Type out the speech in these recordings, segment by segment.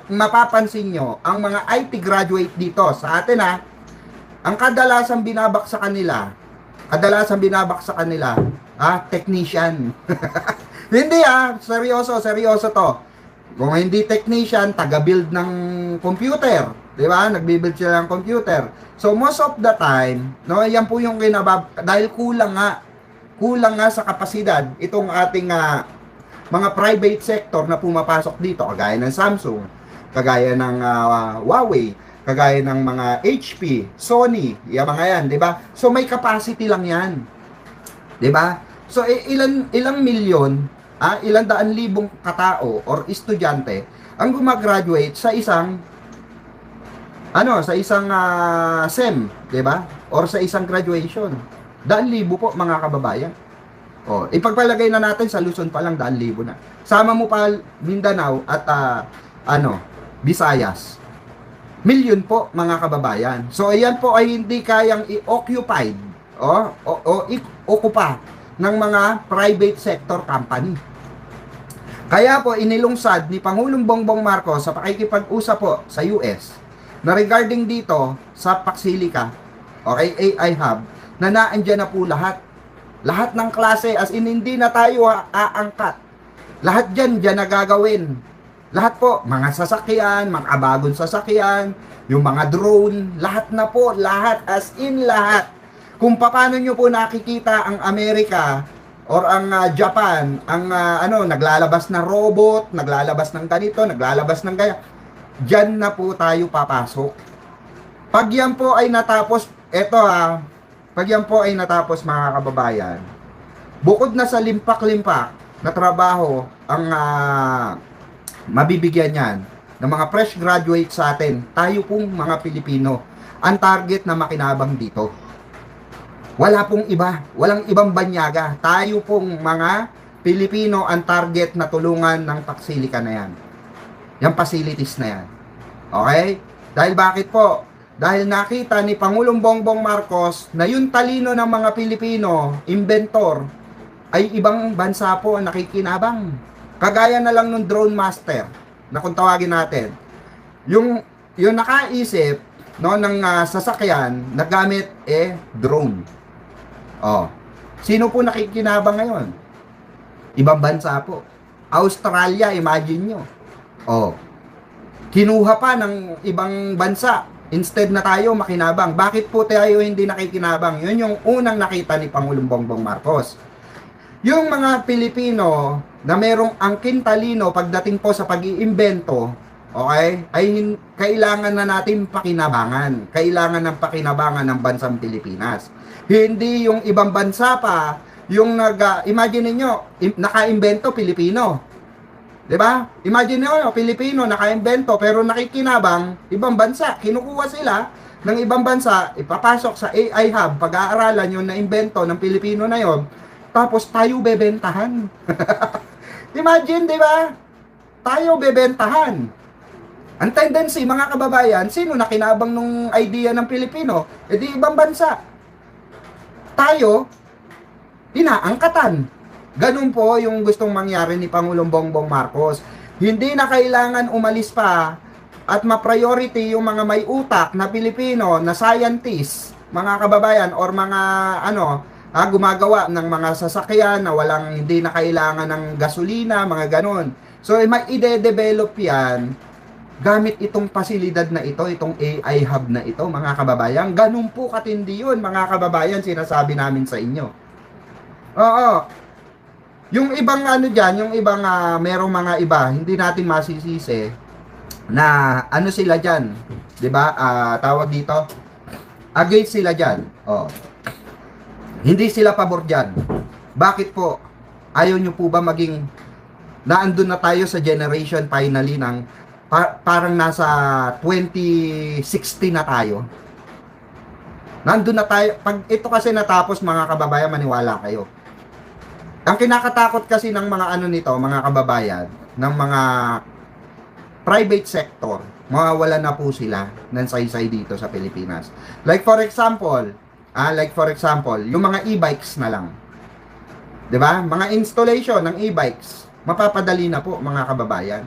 mapapansin nyo, ang mga IT graduate dito sa atin ang kadalasan binabak sa kanila, technician. Hindi seryoso, seryoso to. Kung hindi technician, taga-build ng computer, di ba? Nagbi-build sila ng computer. So most of the time, no, yan po yung dahil kulang nga sa kapasidad itong ating mga private sector na pumapasok dito, kagaya ng Samsung, kagaya ng Huawei, kagaya ng mga HP, Sony, yung mga yan, di ba? So may capacity lang yan. Di ba? So ilang milyon, ilang daan libong katao or estudyante ang gumagraduate sa isang SEM, 'di ba? Or sa isang graduation. Daan libo po mga kababayan. Ipagpalagay na natin sa Luzon pa lang daan libo na. Sama mo pa Mindanao at Visayas. Milyon po mga kababayan. So ayan po ay hindi kayang i-occupied okupa ng mga private sector company. Kaya po inilungsad ni Pangulong Bongbong Marcos sa pakikipag-usap po sa US na regarding dito sa Pacsilica, AI Hub, na naandyan na po lahat. Lahat ng klase, as in hindi na tayo aangkat. Lahat dyan na gagawin. Lahat po, mga sasakyan, mga bagong sasakyan, yung mga drone, lahat na po, lahat, as in lahat. Kung paano nyo po nakikita ang Amerika or ang Japan, ang naglalabas na robot, naglalabas ng ganito, naglalabas ng ganyan, dyan na po tayo papasok. Pag yan po ay natapos, pag yan po ay natapos mga kababayan, bukod na sa limpak-limpak na trabaho ang mabibigyan yan ng mga fresh graduate sa atin, tayo pong mga Pilipino, ang target na makinabang dito. Wala pong iba, walang ibang banyaga. Tayo pong mga Pilipino ang target na tulungan ng Pacsilica na yan. Yung facilities na yan. Okay? Dahil bakit po? Dahil nakita ni Pangulong Bongbong Marcos na yung talino ng mga Pilipino, inventor, ay ibang bansa po ang nakikinabang. Kagaya na lang ng drone master, na kung tawagin natin. Yung nakaisip ng sasakyan na gamit drone. Sino po nakikinabang ngayon? Ibang bansa po. Australia, imagine nyo. Kinuha pa ng ibang bansa instead na tayo makinabang. Bakit po tayo hindi nakikinabang? Yun yung unang nakita ni Pangulong Bongbong Marcos. Yung mga Pilipino na merong angkin talino pagdating po sa pag-iimbento, okay, ay kailangan na natin pakinabangan. Kailangan ng pakinabangan ng bansang Pilipinas. Hindi yung ibang bansa pa, yung imagine niyo, naka-imbento Pilipino. 'Di ba? Imagine niyo, Pilipino naka-imbento pero nakikinabang ibang bansa. Kinukuha sila ng ibang bansa, ipapasok sa AI Hub, pag-aaralan yung na-imbento ng Pilipino na yon, tapos tayo bebentahan. Imagine, 'di ba? Tayo bebentahan. Ang tendency, mga kababayan, sino nakinabang nung idea ng Pilipino? Di ibang bansa. Tayo, inaangkatan. Ganun po yung gustong mangyari ni Pangulong Bongbong Marcos. Hindi na kailangan umalis pa at ma-priority yung mga may utak na Pilipino, na scientist, mga kababayan, or mga gumagawa ng mga sasakyan na hindi na kailangan ng gasolina, mga ganon. So, may ide-develop yan gamit itong pasilidad na ito, itong AI Hub na ito, mga kababayan. Ganun po katindi yun, mga kababayan, sinasabi namin sa inyo. Yung ibang yung ibang merong mga iba, hindi natin masisisi na sila dyan, 'di ba? Tawag dito, against sila dyan. Hindi sila pabor dyan. Bakit po? Ayaw nyo po ba maging naandun na tayo sa generation finally ng parang nasa 2060 na tayo. Nandun na tayo. Pag ito kasi natapos, mga kababayan, maniwala kayo. Ang kinakatakot kasi ng mga nito, mga kababayan, ng mga private sector, mawawala na po sila ng saysay dito sa Pilipinas. Like for example, yung mga e-bikes na lang. 'Di ba? Mga installation ng e-bikes, mapapadali na po, mga kababayan.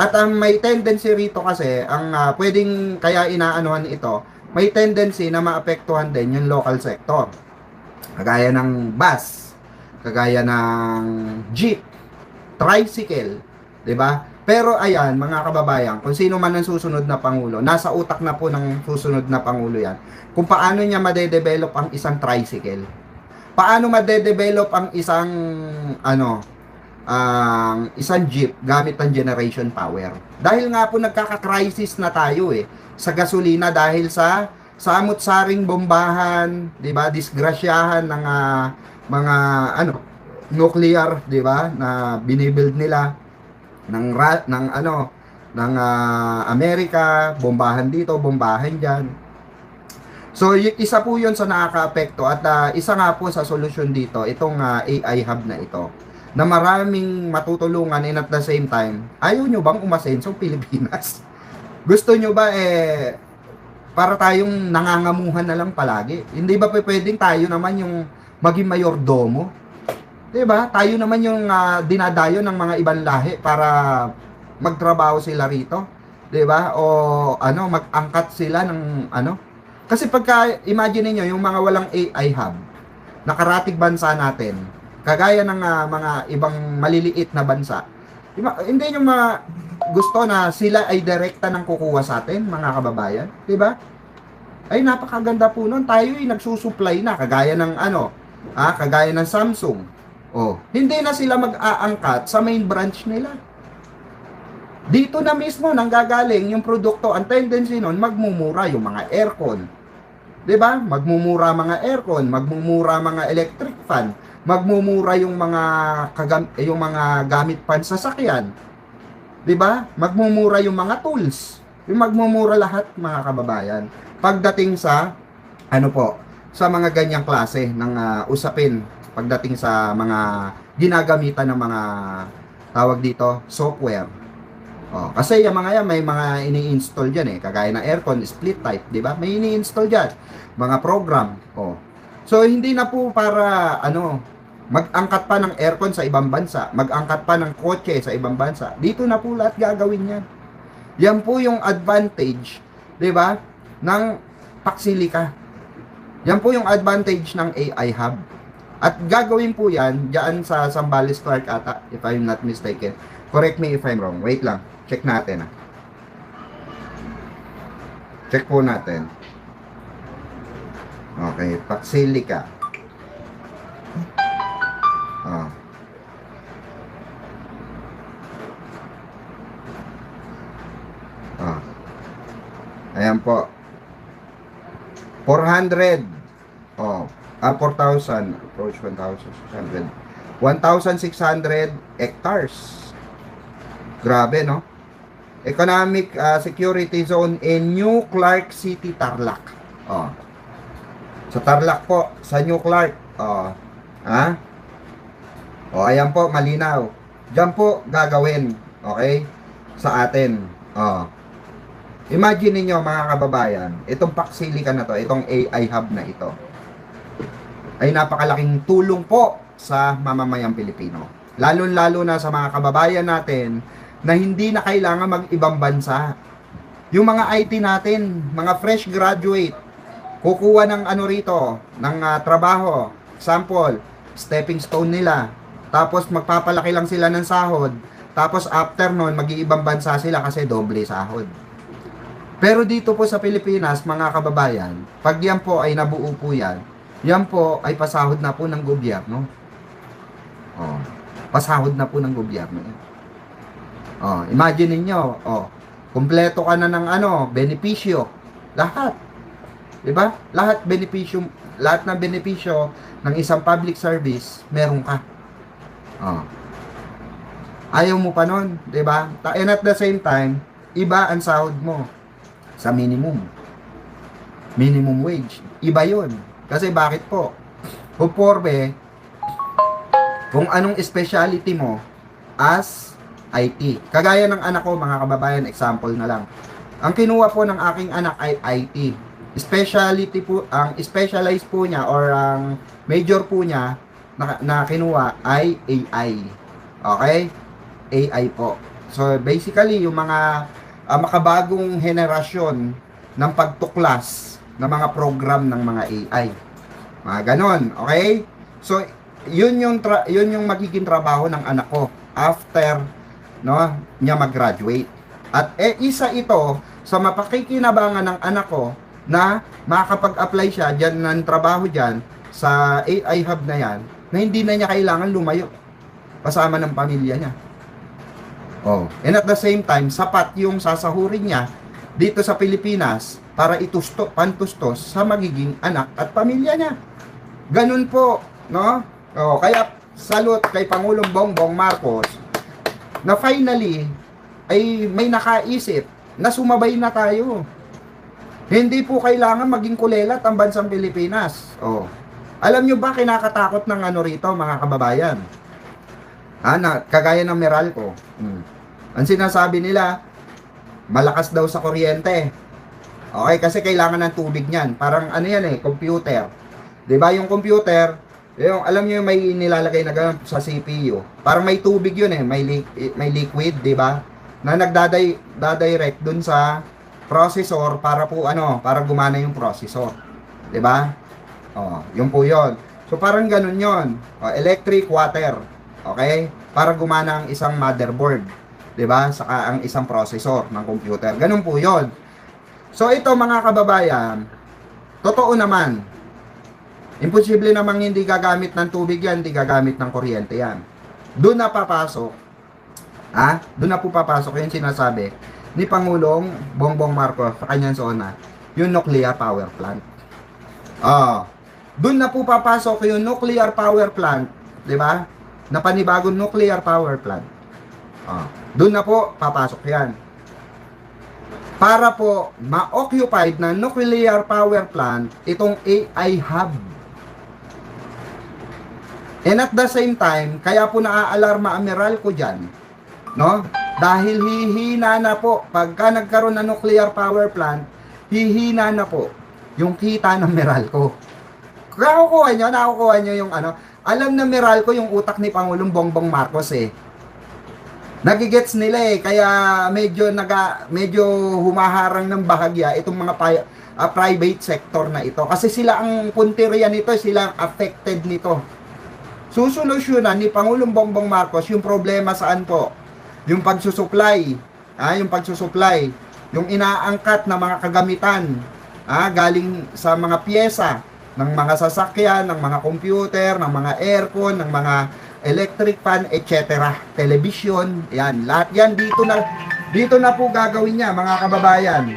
At ang may tendency rito kasi, ang pwedeng kaya inaanuhan ito, may tendency na maapektuhan din yung local sector. Kagaya ng bus, kagaya ng jeep, tricycle, 'di ba? Pero ayan, mga kababayan, kung sino man ang susunod na pangulo, nasa utak na po ng susunod na pangulo 'yan. Kung paano niya made-develop ang isang tricycle. Paano made-develop ang isang ang isang jeep gamit ang generation power. Dahil nga po nagkaka-crisis na tayo sa gasolina dahil sa samot-saring bombahan, 'di ba? Disgrasyahan ng mga nuclear, 'di ba? Na binibuild nila ng Amerika, bombahan dito, bombahan diyan. So, isa po 'yon sa nakakaapekto at isa nga po sa solusyon dito itong AI hub na ito na maraming matutulungan and at the same time, ayaw nyo bang umasenso Pilipinas? Gusto nyo ba para tayong nangangamuhan na lang palagi? Hindi ba pwedeng tayo naman yung maging mayordomo? 'Di ba? Tayo naman yung dinadayo ng mga ibang lahi para magtrabaho sila rito, 'di ba? O mag-angkat sila ng Kasi pagka imagine niyo yung mga walang AI hub, nakaratig bansa natin, kagaya ng mga ibang maliliit na bansa, hindi nyo gusto na sila ay direkta ng kukuha sa atin, mga kababayan, 'di ba? Ay napakaganda po noon, tayo ay nagsusupply na kagaya ng kagaya ng Samsung. Hindi na sila mag-aangkat sa main branch nila. Dito na mismo nanggagaling yung produkto. Ang tendency noon, magmumura yung mga aircon. 'Di ba? Magmumura mga aircon, magmumura mga electric fan, magmumura yung mga gamit pansasakyan. 'Di ba? Magmumura yung mga tools. Yung magmumura lahat, mga kababayan. Pagdating sa sa mga ganyang klase ng usapin, pagdating sa mga ginagamitan ng mga tawag dito, software. Kasi yung mga yan, may mga ini-install diyan kagaya ng aircon, split type, 'di ba? May ini-install diyan, mga program. So hindi na po para mag-angkat pa ng aircon sa ibang bansa, mag-angkat pa ng kotse sa ibang bansa. Dito na po lahat gagawin yan. Yan po yung advantage, 'di ba, ng Paxilica. Yan po yung advantage ng AI hub. At gagawin po yan diyan sa Zambales Clark ata, if I'm not mistaken. Correct me if I'm wrong. Wait lang. Check natin. Check po natin. Okay, Paxilica. Ayan po. 400. 4,000. Approach 1,600. 1,600 hectares. Grabe, no? Economic Security Zone in New Clark City, Tarlac. Sa Tarlac po, sa New Clark. Ayan po, malinaw. Diyan po gagawin, okay? Sa atin. Imagine niyo, mga kababayan, itong Paxilica na to, itong AI hub na ito, ay napakalaking tulong po sa mamamayang Pilipino. Lalo-lalo na sa mga kababayan natin na hindi na kailangan mag-ibang bansa. Yung mga IT natin, mga fresh graduate, kukuha ng rito, ng trabaho, example, stepping stone nila, tapos magpapalaki lang sila ng sahod, tapos after nun, mag-iibang bansa sila kasi doble sahod. Pero dito po sa Pilipinas, mga kababayan, pag yan po ay nabuo po yan po ay pasahod na po ng gobyerno. Pasahod na po ng gobyerno. Imagine niyo, kumpleto ka na ng benepisyo. Lahat. 'Di ba? Lahat ng benepisyo ng isang public service, meron ka. Ayaw mo pa nun, 'di ba? And at the same time, iba ang sahod mo sa minimum wage. Iba 'yon. Kasi bakit po? Puporbe kung anong specialty mo as IT. Kagaya ng anak ko, mga kababayan, example na lang. Ang kinuha po ng aking anak ay IT. Specialty po, ang specialized po niya or ang major po niya na kinuha ay AI. Okay? AI po. So basically, yung mga makabagong henerasyon ng pagtuklas ng mga program ng mga AI. Mga ganon, okay? So, yun yung magiging trabaho ng anak ko after no niya mag-graduate. At isa ito sa mapakikinabangan ng anak ko na makakapag-apply siya diyan ng trabaho diyan sa AI hub na yan, na hindi na niya kailangan lumayo kasama ng pamilya niya. Oh, and at the same time, sapat yung sasahurin niya dito sa Pilipinas para pantustos sa magiging anak at pamilya niya. Ganun po, no? Oh, kaya salute kay Pangulong Bongbong Marcos na finally ay may nakaisip na sumabay na tayo. Hindi po kailangan maging kulelat ang bansang Pilipinas. Oh. Alam nyo ba kinakatakot ng ano rito, mga kababayan? Kagaya ng Meralco. Ang sinasabi nila, malakas daw sa kuryente. Okay, kasi kailangan ng tubig niyan. Parang ano yan computer. 'Di ba yung computer, yung alam niyo may nilalagay na ganun sa CPU. Parang may tubig yun may liquid, 'di ba? Na nagdadirect dun sa processor para gumana yung processor. 'Di ba? Oh, yun po 'yon. So parang ganun 'yon. Electric, water. Okay? Para gumana ang isang motherboard, 'di ba? Saka ang isang processor ng computer. Ganun po 'yon. So ito mga kababayan, totoo naman. Imposible namang hindi gagamit ng tubig yan, hindi gagamit ng kuryente yan. Doon na papasok. Doon na po papasok yung sinasabi ni Pangulong Bongbong Marcos sa kanyang zona, yung nuclear power plant. Doon na po papasok yung nuclear power plant, 'di ba? Na panibagong nuclear power plant. Doon na po papasok 'yan. Para po ma-occupied na nuclear power plant itong AI hub. And at the same time, kaya po naaalarma ang Meralco dyan, no? Dahil hihina na po, pagka nagkaroon ng nuclear power plant, hihina na po yung kita ng Meralco. Nakukuha nyo yung alam na Meralco yung utak ni Pangulong Bongbong Marcos Nagigets nila kaya medyo humaharang ng bahagya itong mga private sector na ito. Kasi sila ang punteriya nito, sila ang affected nito. Susolusyonan ni Pangulong Bongbong Marcos yung problema saan po? Yung pagsusupply, yung inaangkat na mga kagamitan, galing sa mga pyesa ng mga sasakyan, ng mga computer, ng mga aircon, ng mga electric fan, etc. Television, yan, lahat yan dito na po gagawin niya, mga kababayan.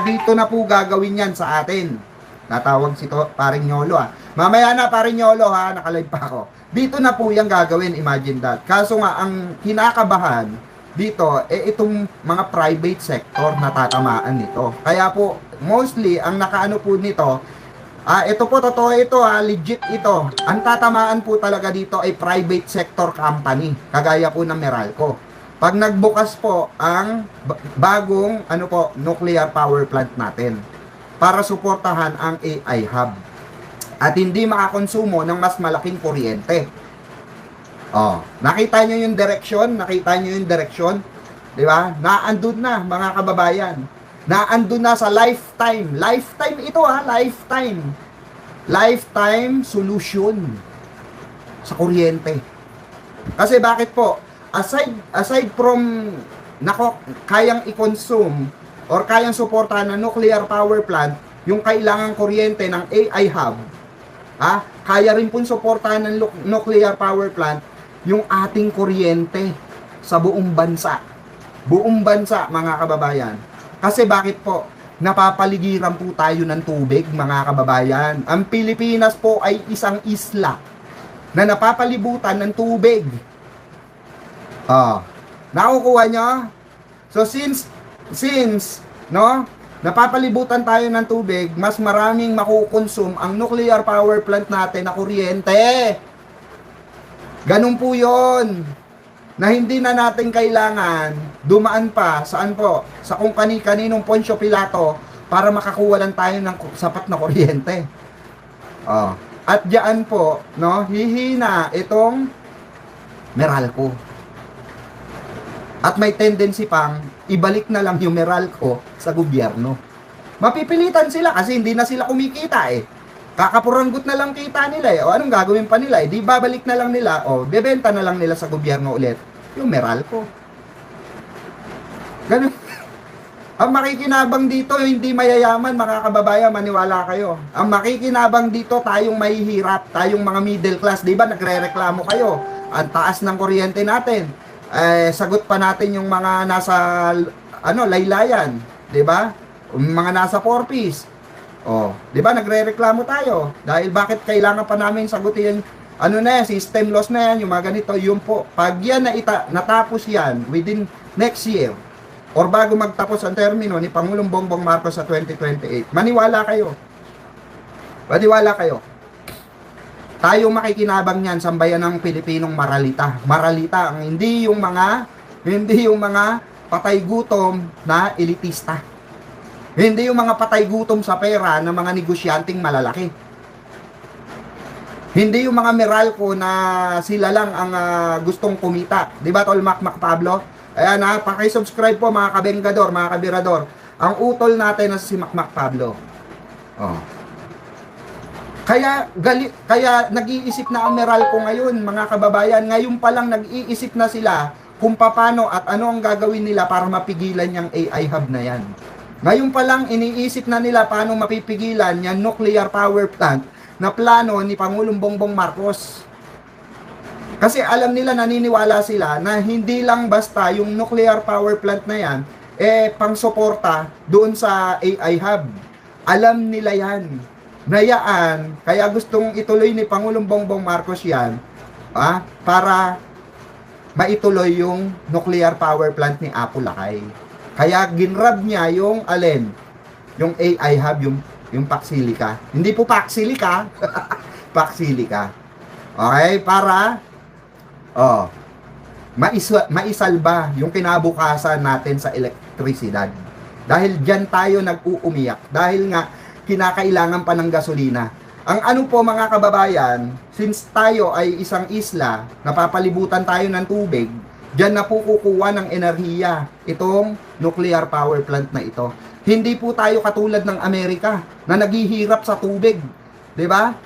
Dito na po gagawin yan sa atin. Natawag si Paring Yolo Mamaya na Paring Yolo nakalive pa ako. Dito na po yung gagawin, imagine that. Kaso nga, ang kinakabahan dito, itong mga private sector na tatamaan nito. Kaya po, mostly, ang nakaano po nito, ito po, totoo ito legit ito. Ang tatamaan po talaga dito ay private sector company, kagaya po ng Meralco. Pag nagbukas po ang bagong nuclear power plant natin para suportahan ang AI hub at hindi makakonsumo ng mas malaking kuryente. Nakita nyo yung direksyon? Di ba? Naandun na, mga kababayan. Naandun na sa lifetime. Lifetime ito lifetime. Lifetime solution sa kuryente. Kasi bakit po? Aside from kayang i-consume or kayang suportahan ng nuclear power plant, yung kailangang kuryente ng AI hub, kaya rin pong suportahan ng nuclear power plant yung ating kuryente sa buong bansa. Buong bansa, mga kababayan. Kasi bakit po? Napapaligiran po tayo ng tubig, mga kababayan. Ang Pilipinas po ay isang isla na napapalibutan ng tubig. Nakukuha nyo? So since napapalibutan tayo ng tubig, mas maraming makukonsume ang nuclear power plant natin na kuryente. Ganun po yun. Na hindi na natin kailangan dumaan pa, saan po? Sa kung kani-kaninong Poncio Pilato para makakuha lang tayo ng sapat na kuryente. At diyan po, hihina itong Meralco. At may tendency pang ibalik na lang yung Meralco sa gobyerno. Mapipilitan sila kasi hindi na sila kumikita eh. Kakapuranggot na lang kita nila eh. O anong gagawin pa nila eh? Di babalik na lang nila o bebenta na lang nila sa gobyerno ulit yung Meralco. Ganun. Ang makikinabang dito, hindi mayayaman, mga kababayan, maniwala kayo. Ang makikinabang dito, tayong mahihirap, tayong mga middle class. Di ba, nagre-reklamo kayo. Ang taas ng kuryente natin. Sagot pa natin yung mga nasa, laylayan. Di ba? Mga nasa 4-piece. Di ba, nagre-reklamo tayo. Dahil bakit kailangan pa namin sagutin system loss na yan, yung mga ganito, yun po. Pag yan natapos yan, within next year, or bago magtapos ang termino ni Pangulong Bongbong Marcos sa 2028, maniwala kayo. Maniwala kayo. Tayo makikinabang niyan sa bayan ng Pilipinong maralita. Maralita ang hindi yung mga patay gutom na elitista. Hindi yung mga patay gutom sa pera ng mga negosyanteng malalaki. Hindi yung mga Meralco na sila lang ang gustong kumita. Di ba, Tol Mac Pablo? Ayan ha, pakisubscribe po mga kabengador, mga kabirador. Ang utol natin na si Mac Pablo. Kaya nag-iisip na ang Meralco ngayon, mga kababayan. Ngayon pa lang nag-iisip na sila kung paano at ano ang gagawin nila para mapigilan yung AI hub na yan. Ngayon pa lang iniisip na nila paano mapipigilan yung nuclear power plant na plano ni Pangulong Bongbong Marcos. Kasi alam nila, naniniwala sila na hindi lang basta yung nuclear power plant na yan, pang-suporta doon sa AI hub. Alam nila yan. Nayaan, kaya gustong ituloy ni Pangulong Bongbong Marcos yan, para maituloy yung nuclear power plant ni Apo Lakay. Kaya ginrab niya yung yung AI hub, yung Paxilica. Hindi po Paxilica, Paxilica. Okay, para maisalba yung kinabukasan natin sa elektrisidad. Dahil dyan tayo nag-uumiyak. Dahil nga, kinakailangan pa ng gasolina. Ang ano po mga kababayan, since tayo ay isang isla, napapalibutan tayo ng tubig, dyan na po kukuha ng enerhiya itong nuclear power plant na ito. Hindi po tayo katulad ng Amerika na naghihirap sa tubig. 'Di ba?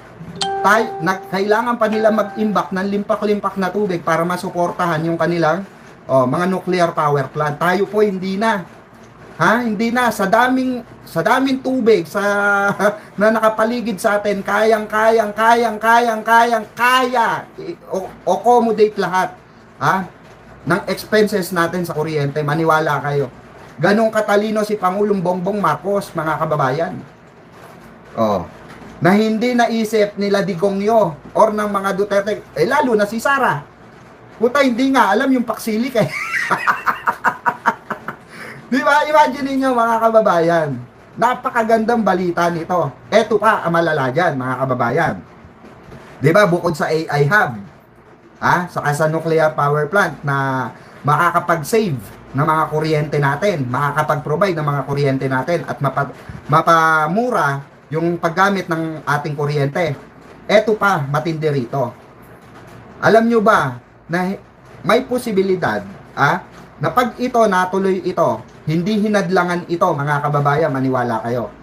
Kailangan pa nila mag-imbak ng limpak-limpak na tubig para masuportahan yung kanilang mga nuclear power plant. Tayo po hindi na. Hindi na sa daming tubig na nakapaligid sa atin, kaya accommodate lahat ng expenses natin sa kuryente. Maniwala kayo. Ganong katalino si Pangulong Bongbong Marcos, mga kababayan. Na hindi naisip nila Digongyo or ng mga Duterte, lalo na si Sara. Puta, hindi nga alam yung Paxilica eh. Di ba? Imagine niyo mga kababayan. Napakagandang balita nito. Eto pa ang malala dyan, mga kababayan. Di ba? Bukod sa AI hub, saka sa nuclear power plant na makakapag-save ng mga kuryente natin, makakapag-provide ng mga kuryente natin at mapamura yung paggamit ng ating kuryente. Eto pa, matindi rito. Alam nyo ba na may posibilidad na pag ito natuloy ito, hindi hinadlangan ito, mga kababayan, maniwala kayo.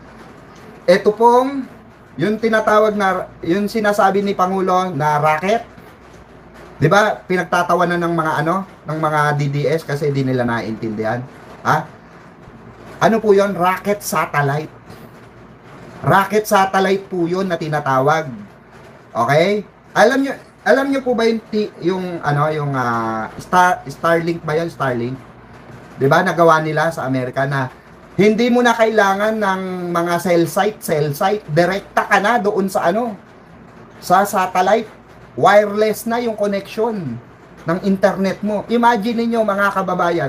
Eto pong yung tinatawag na, yung sinasabi ni Pangulo na rocket. 'Di ba? Pinagtatawanan ng mga DDS kasi di nila naiintindihan. Ano po 'yon? Rocket satellite. Rocket satellite po 'yon na tinatawag. Okay? Alam niyo po ba yung Starlink ba 'yon? Starlink. 'Di ba? Nagawa nila sa Amerika na hindi mo na kailangan ng mga cell site, direkta ka na doon sa sa satellite. Wireless na yung connection ng internet mo. Imagine niyo mga kababayan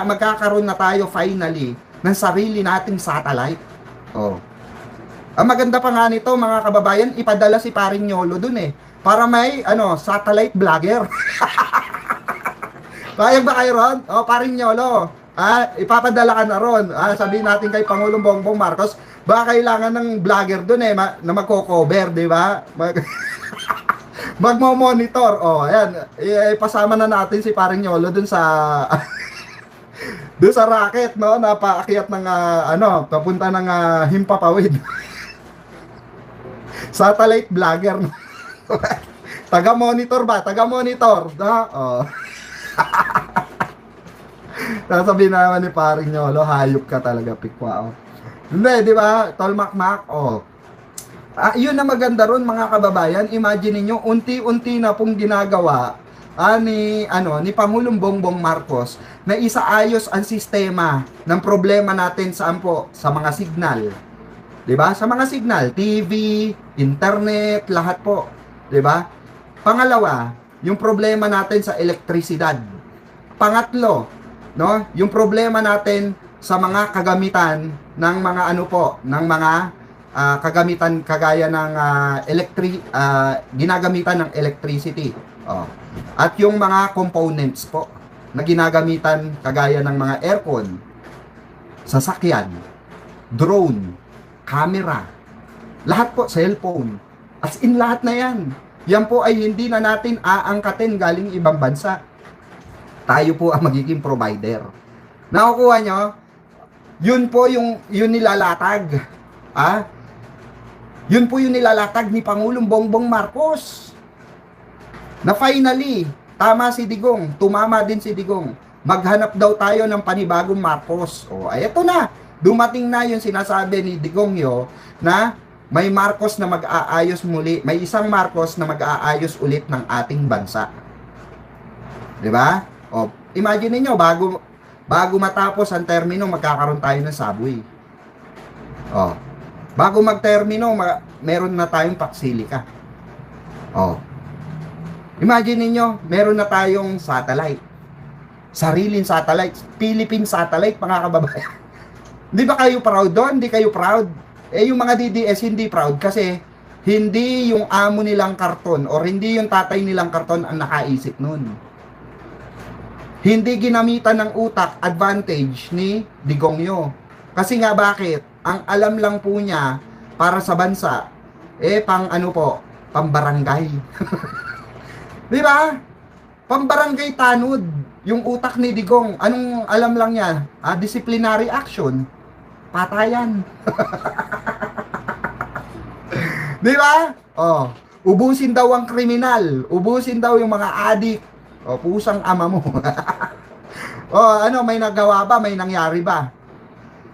magkakaroon na tayo finally ng sarili nating satellite. Ang maganda pa nga nito mga kababayan, ipadala si Paring Yolo dun para may satellite vlogger. Payag ba kayo ron? Paring Yolo, ipapadala ka na ron. Sabihin natin kay Pangulong Bongbong Marcos, baka kailangan ng vlogger dun na magko-cover, di ba? Magmo-monitor. Oh, ayan. Pasama na natin si Paring Yolo dun sa doon sa racket, no? Napaakyat ng papunta ng Himpapawid. Satellite vlogger. No? Taga-monitor ba? Taga-monitor. No? Oh. Sasabihin naman ni Paring Yolo, hayop ka talaga, pikwa. Oh. Hindi, di ba? Tolmakmak. Oh. Yun na maganda ron, mga kababayan. Imagine niyo, unti-unti na pong ginagawa ni Pangulong Bongbong Marcos na isaayos ang sistema ng problema natin saan po? Sa mga signal. 'Di ba? Sa mga signal, TV, internet, lahat po. 'Di ba? Pangalawa, yung problema natin sa elektrisidad. Pangatlo, no? Yung problema natin sa mga kagamitan ng mga ng mga kagamitan kagaya ng ginagamitan ng electricity. Oh. At yung mga components po na ginagamitan kagaya ng mga aircon, sasakyan, drone, camera, lahat po, cellphone. As in lahat na yan. Yan po ay hindi na natin aangkatin galing ibang bansa. Tayo po ang magiging provider. Nakukuha nyo? Yun po yun nilalatag. Yun po yung nilalatag ni Pangulong Bongbong Marcos. Na finally, tama si Digong, tumama din si Digong. Maghanap daw tayo ng panibagong Marcos. O, ay ito na. Dumating na yung sinasabi ni Digongyo na may Marcos na mag-aayos muli, may isang Marcos na mag-aayos ulit ng ating bansa. 'Di ba? O, imagine niyo bago matapos ang termino, magkakaroon tayo ng subway. O, bago magtermino, meron na tayong Paksilika. Oh. Imagine niyo, meron na tayong satellite. Sariling satellite, Philippine satellite, mga kababayan. Di ba kayo proud doon? Hindi kayo proud? Yung mga DDS hindi proud kasi hindi yung amo nilang karton or hindi yung tatay nilang karton ang nakaisip nun. Hindi ginamitan ng utak advantage ni Digongyo. Kasi nga bakit? Ang alam lang po niya para sa bansa, pambarangay. Di ba? Pambarangay tanod. Yung utak ni Digong, anong alam lang niya? Disciplinary action. Patayan. Di ba? Oh, ubusin daw ang kriminal. Ubusin daw yung mga adik. O, pusang ama mo. May nagawa ba? May nangyari ba?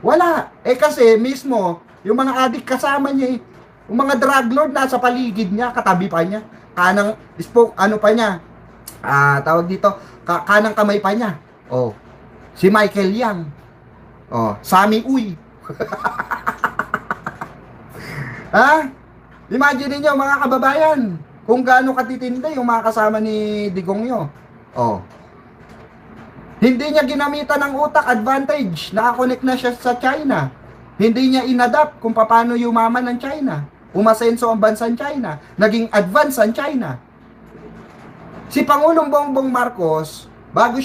Wala. Kasi mismo, yung mga adik kasama niya yung mga drug lord nasa paligid niya, katabi pa niya. Kanang, pa niya? Tawag dito, kanang kamay pa niya. Oh, si Michael Yang. Oh, Sami Uy. Imagine niyo mga kababayan, kung gaano katitindi yung mga kasama ni Digongyo. Oh. Hindi niya ginamitan ng utak advantage. Nakakonect na siya sa China. Hindi niya inadapt kung paano yumaman ng China. Umasenso ang bansang China. Naging advance ang China. Si Pangulong Bongbong Marcos, bago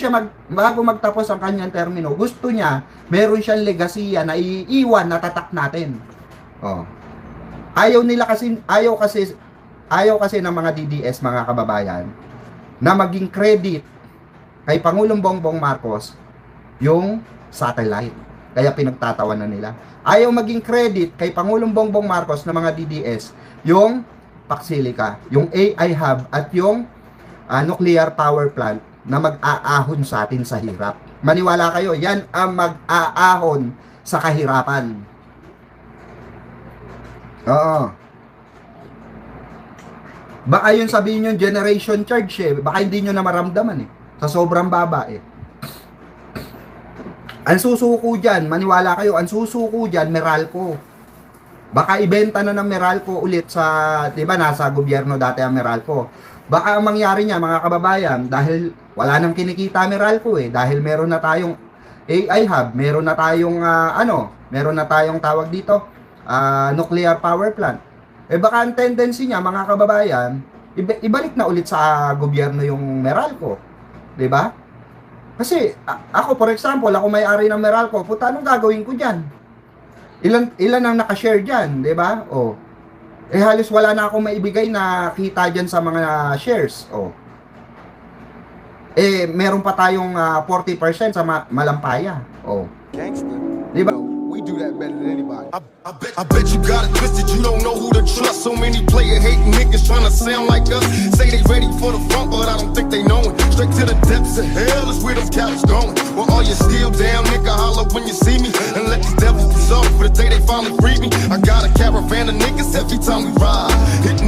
magtapos ang kanyang termino, gusto niya, meron siyang legasiya na iiwan na tatak natin. Oh. Ayaw kasi ng mga DDS, mga kababayan, na maging credit kay Pangulong Bongbong Marcos yung satellite. Kaya pinagtatawanan nila. Ayaw maging credit kay Pangulong Bongbong Marcos na mga DDS yung Paksilika, yung AI hub at yung nuclear power plant na mag-aahon sa atin sa hirap. Maniwala kayo, yan ang mag-aahon sa kahirapan. Oo. Baka yun sabihin yung generation charge baka hindi nyo na maramdaman sa sobrang baba Ang susuko dyan, maniwala kayo, ang susuko dyan, Meralco. Baka ibenta na ng Meralco ulit sa, di ba, nasa gobyerno dati ang Meralco. Baka ang mangyari niya, mga kababayan, dahil wala nang kinikita Meralco dahil meron na tayong AI hub, meron na tayong, meron na tayong tawag dito, nuclear power plant. Baka ang tendency niya, mga kababayan, ibalik na ulit sa gobyerno yung Meralco. Di ba? Kasi, ako, for example, ako may-ari ng Meralco, puta, anong gagawin ko dyan? Ilan ang nakashare dyan, di ba? Oh. Eh halos wala na akong maibigay na kita dyan sa mga shares. Oh. Eh meron pa tayong 40% sa Malampaya. Oh. Gangster. Di ba? We do that better than anybody. I bet you got it twisted, you don't know who to trust. So many player hating niggas trying to sound like us. Say they ready for the front, but I don't think they know it. Straight to the depths of hell is where them cowards going. Well, all you still down, nigga, holler when you see me. And let these devils be soft for the day they finally free me. I got a caravan of niggas every time we ride. Hitting